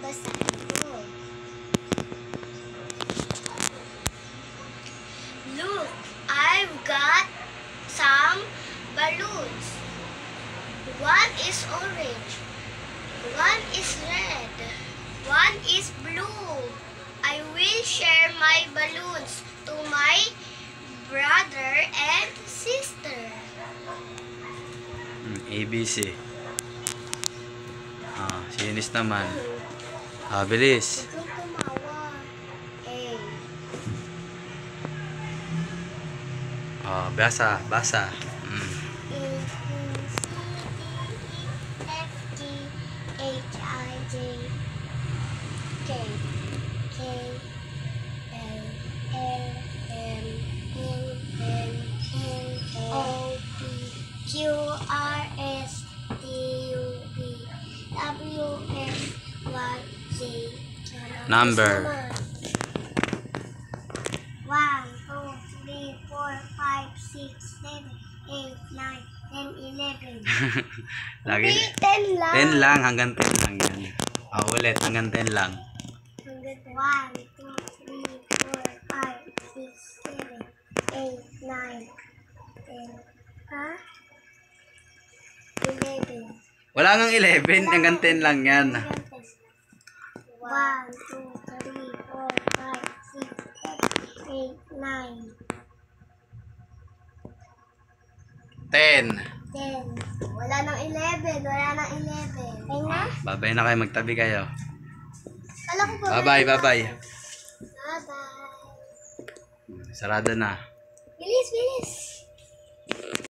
basahin ko. Look, I've got some balloons. One is orange. One is red. One is blue. I will share my balloons to my brother and sister. ABC. Si Eunice naman. Bilis. Huwag kang tumawa. A. Basa. Basa. A, B, C, D, E, F, G, H, I, J, K, K, L, M, N, O, P, Q, R, S, T, U, V, W, X, Y, Z. Number. 1, 2, 3, 4, 5, 6, 7, 8, 9, 10, 11. Lagi. Hindi, 10 lang. 10 lang. Hanggang 10 lang yan. Ulit. Hanggang 10 lang. 1, 2, 3, 4, 5, 6, 7, 8, 9, 10. Ha? 11. Wala ngang 11. Hanggang 10 lang yan. 1, 2, 3, 4, 5, 6, 7, 8, 9, 10. 10. Wala nang 11. Wala nang 11. Ay na? Babay na kayo. Magtabi kayo. Kala ko pa. Bye-bye. Bye-bye. Bye-bye. Sarado na. Bilis, bilis.